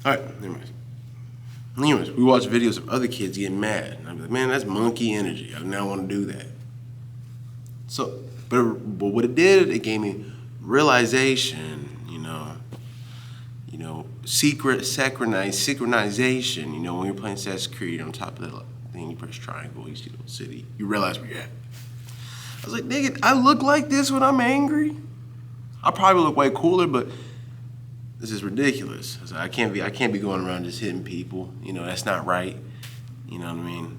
Alright, anyways, we watch videos of other kids getting mad. And I'm like, man, that's monkey energy. I do not want to do that. So, but what it did, it gave me realization, synchronization. When you're playing Assassin's Creed on top of that thing, you press triangle, you see the city, you realize where you're at. I was like, nigga, I look like this when I'm angry. I probably look way cooler, but this is ridiculous. I can't be going around just hitting people. That's not right. You know what I mean?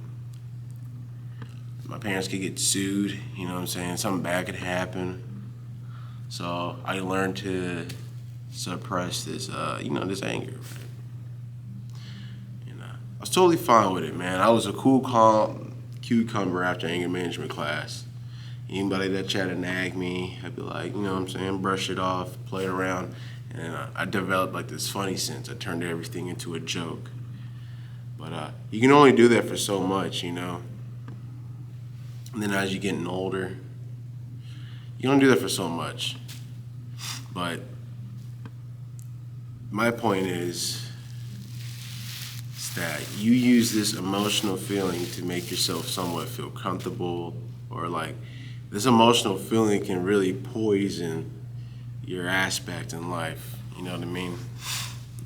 My parents could get sued. You know what I'm saying? Something bad could happen. So I learned to suppress this, this anger. I was totally fine with it, man. I was a cool, calm cucumber after anger management class. Anybody that tried to nag me, I'd be like, brush it off, play it around. And I developed like this funny sense. I turned everything into a joke. But you can only do that for so much, And then as you're getting older, you don't do that for so much. But my point is that you use this emotional feeling to make yourself somewhat feel comfortable, or like this emotional feeling can really poison your aspect in life. You know what I mean?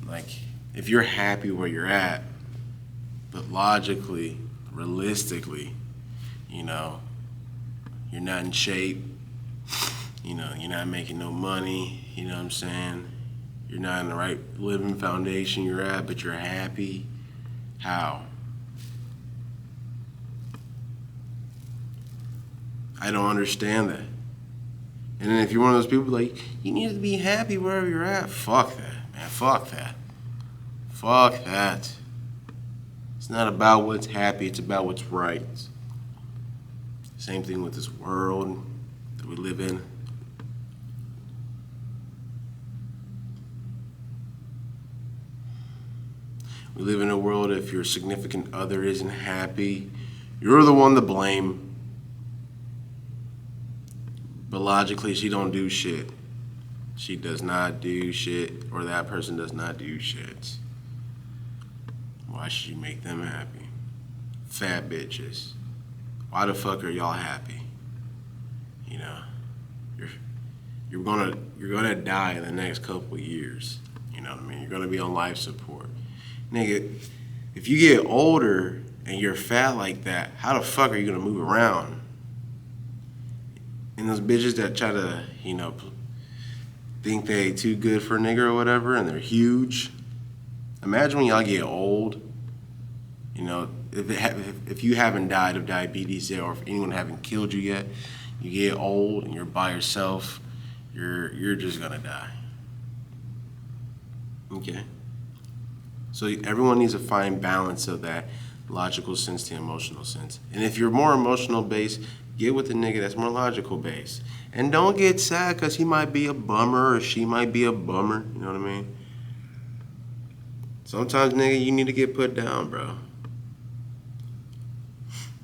Like, if you're happy where you're at, but logically, realistically, you're not in shape, you're not making no money, you know what I'm saying? You're not in the right living foundation you're at, but you're happy. How? I don't understand that. And then if you're one of those people like, you need to be happy wherever you're at, fuck that, man, fuck that. Fuck that. It's not about what's happy, it's about what's right. Same thing with this world that we live in. We live in a world, if your significant other isn't happy, you're the one to blame. But logically, she don't do shit. She does not do shit, or that person does not do shit. Why should you make them happy? Fat bitches. Why the fuck are y'all happy? You're gonna die in the next couple of years. You know what I mean? You're gonna be on life support. Nigga, if you get older and you're fat like that, how the fuck are you gonna move around? And those bitches that try to, think they too good for a nigga or whatever, and they're huge. Imagine when y'all get old, if you haven't died of diabetes yet, or if anyone haven't killed you yet, you get old and you're by yourself, you're just gonna die. Okay? So everyone needs to find balance of that logical sense to emotional sense. And if you're more emotional based, get with a nigga that's more logical based. And don't get sad because he might be a bummer or she might be a bummer. You know what I mean? Sometimes, nigga, you need to get put down, bro.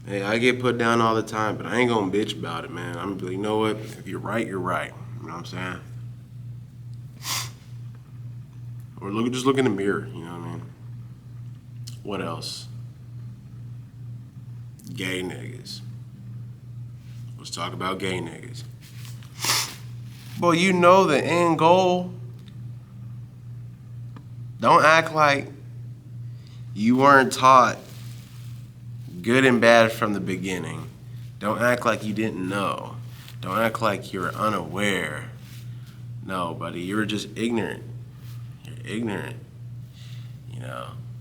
Hey, I get put down all the time, but I ain't gonna bitch about it, man. I'm gonna be like, you know what? If you're right, you're right. You know what I'm saying? Or just look in the mirror, you know what I mean? What else? Gay niggas. Let's talk about gay niggas. Well, you know the end goal. Don't act like you weren't taught good and bad from the beginning. Don't act like you didn't know. Don't act like you're unaware. No, buddy, you're just ignorant. You're ignorant.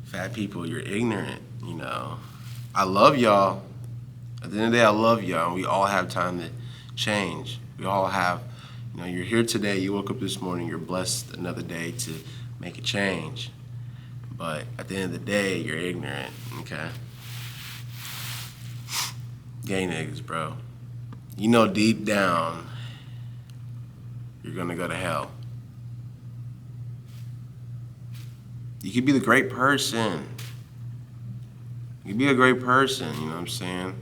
Fat people, you're ignorant. I love y'all. At the end of the day, I love y'all, and we all have time to change. We all have, you're here today, you woke up this morning, you're blessed another day to make a change. But at the end of the day, you're ignorant, okay? Gay niggas, bro. Deep down, you're gonna go to hell. You could be the great person. You could be a great person, you know what I'm saying?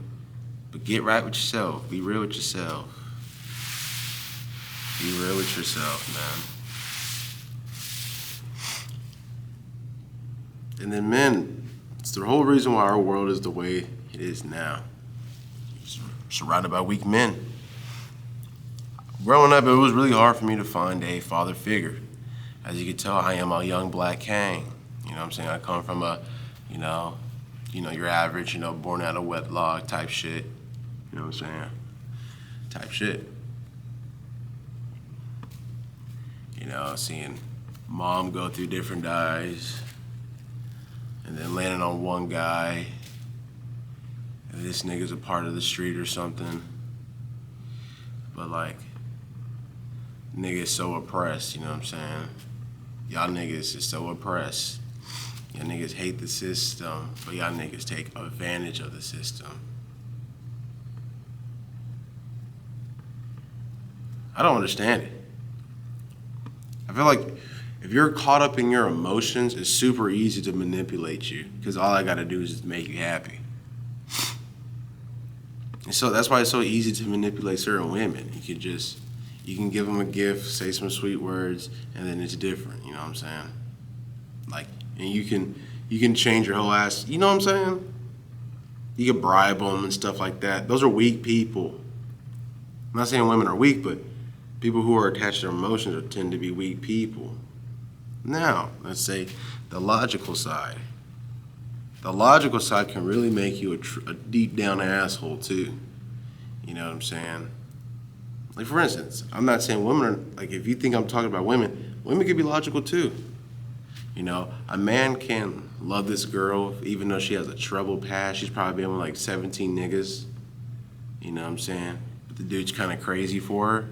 But get right with yourself. Be real with yourself. Be real with yourself, man. And then men, it's the whole reason why our world is the way it is now. It's surrounded by weak men. Growing up, it was really hard for me to find a father figure. As you can tell, I am a young black king. You know what I'm saying? I come from a, your average, born out of wedlock type shit. You know what I'm saying? Type shit. Seeing mom go through different guys and then landing on one guy and this nigga's a part of the street or something. But like, niggas so oppressed, you know what I'm saying? Y'all niggas is so oppressed. Y'all niggas hate the system, but y'all niggas take advantage of the system. I don't understand it. I feel like if you're caught up in your emotions, it's super easy to manipulate you because all I gotta do is just make you happy. And so that's why it's so easy to manipulate certain women. You can give them a gift, say some sweet words, and then it's different, you know what I'm saying? Like, and you can change your whole ass, you know what I'm saying? You can bribe them and stuff like that. Those are weak people. I'm not saying women are weak, but people who are attached to their emotions tend to be weak people. Now, let's say the logical side. The logical side can really make you a deep down asshole too. You know what I'm saying? Like for instance, I'm not saying women are, like if you think I'm talking about women can be logical too. A man can love this girl even though she has a troubled past. She's probably been with like 17 niggas. You know what I'm saying? But the dude's kind of crazy for her.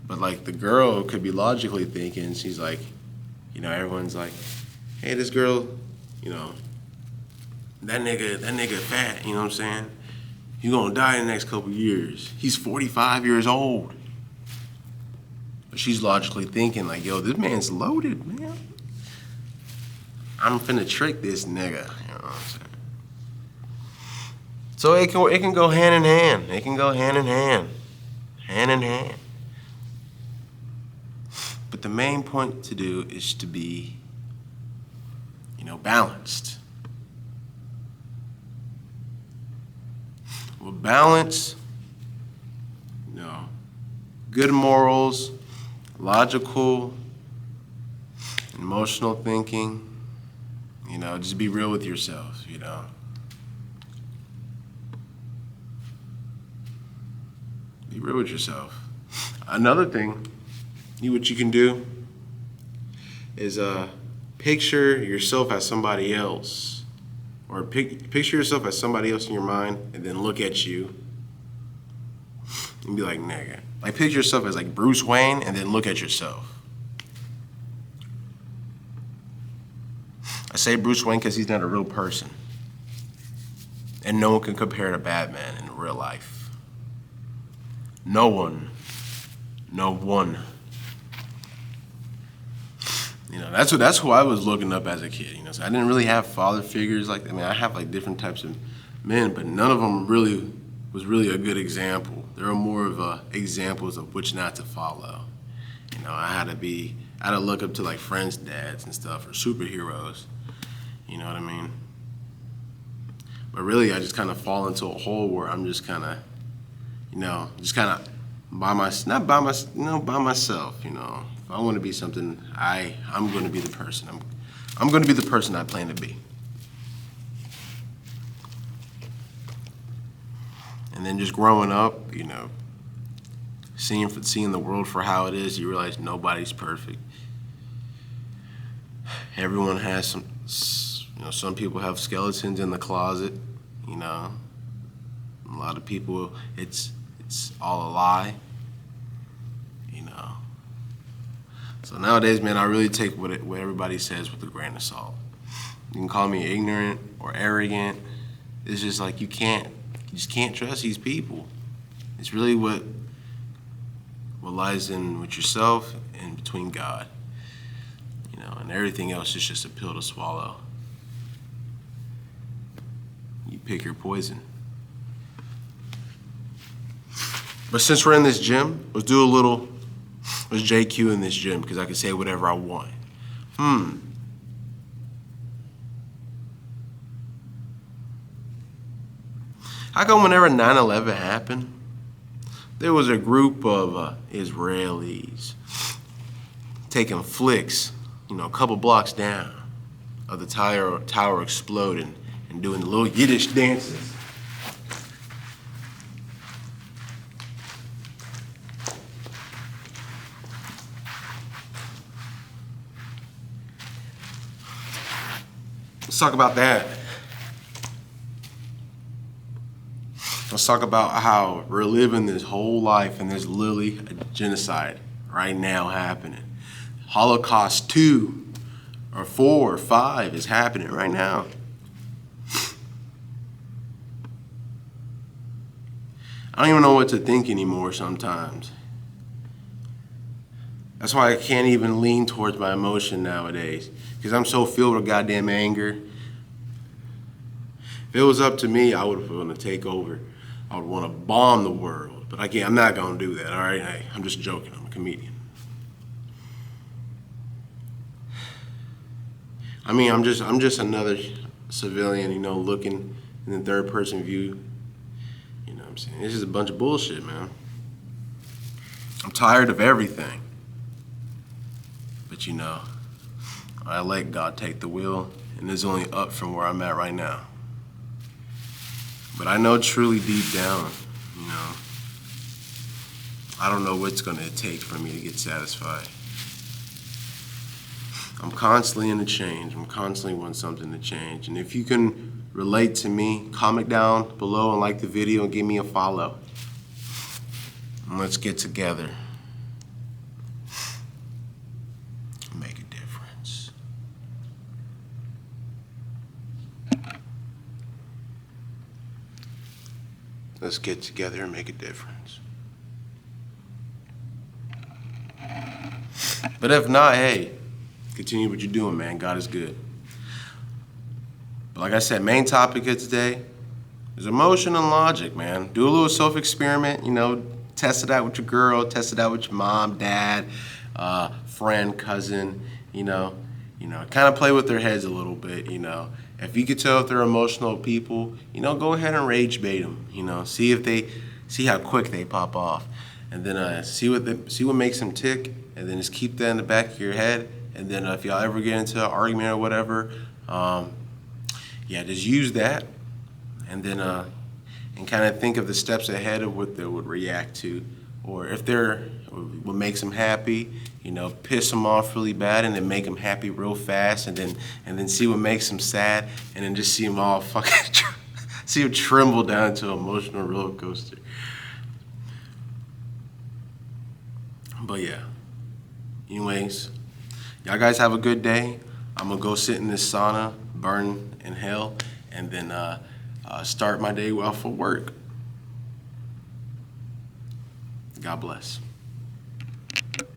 But like the girl could be logically thinking, she's like, everyone's like, hey, this girl, that nigga fat, you know what I'm saying? He's gonna die in the next couple years. He's 45 years old. But she's logically thinking like, yo, this man's loaded, man. I'm finna trick this nigga, you know what I'm saying? So it can go hand in hand. It can go hand in hand. Hand in hand. But the main point to do is to be, balanced. Well, balance, good morals, logical, emotional thinking, just be real with yourself, Be real with yourself. Another thing, what you can do is picture yourself as somebody else, or picture yourself as somebody else in your mind, and then look at you and be like, nigga. Like picture yourself as like Bruce Wayne, and then look at yourself. I say Bruce Wayne because he's not a real person, and no one can compare to Batman in real life. No one. That's who I was looking up as a kid. So I didn't really have father figures like that. I mean, I have like different types of men, but none of them was really a good example. They were more of examples of which not to follow. I had to look up to like friends' dads and stuff, or superheroes. You know what I mean? But really, I just kind of fall into a hole where I'm just kind of, by myself. If I want to be something, I'm going to be the person. I'm going to be the person I plan to be. And then just growing up, seeing the world for how it is, you realize nobody's perfect. Everyone has some people have skeletons in the closet. A lot of people, it's all a lie. So nowadays, man, I really take what everybody says with a grain of salt. You can call me ignorant or arrogant. It's just like you just can't trust these people. It's really what lies in with yourself and between God. And everything else is just a pill to swallow. You pick your poison. But since we're in this gym, let's JQ in this gym because I can say whatever I want. How come whenever 9/11 happened, there was a group of Israelis taking flicks, a couple blocks down of the tower exploding and doing the little Yiddish dances? Let's talk about that. Let's talk about how we're living this whole life and there's literally a genocide right now happening. Holocaust 2 or 4 or 5 is happening right now. I don't even know what to think anymore sometimes. That's why I can't even lean towards my emotion nowadays, because I'm so filled with goddamn anger. If it was up to me, I would want to take over. I would want to bomb the world, but I can't. I'm not gonna do that. All right, hey, I'm just joking. I'm a comedian. I mean, I'm just another civilian, looking in the third person view. You know what I'm saying? This is a bunch of bullshit, man. I'm tired of everything. But I let God take the wheel, and it's only up from where I'm at right now. But I know truly deep down, I don't know what's gonna take for me to get satisfied. I'm constantly in a change. I'm constantly want something to change. And if you can relate to me, comment down below and like the video and give me a follow. And let's get together. Make a difference. Let's get together and make a difference. But if not, hey, continue what you're doing, man. God is good. But like I said, main topic of today is emotion and logic, man. Do a little self-experiment, test it out with your girl, test it out with your mom, dad, friend, cousin, kind of play with their heads a little bit, If you could tell if they're emotional people, go ahead and rage bait them, see how quick they pop off. And then see what makes them tick, and then just keep that in the back of your head. And then if y'all ever get into an argument or whatever, just use that, and then and kind of think of the steps ahead of what they would react to, or if what makes them happy, piss them off really bad, and then make them happy real fast, and then see what makes them sad, and then just see them all fucking see them tremble down into an emotional roller coaster. But yeah, anyways, y'all guys have a good day. I'm gonna go sit in this sauna, burn in hell, and then start my day well for work. God bless.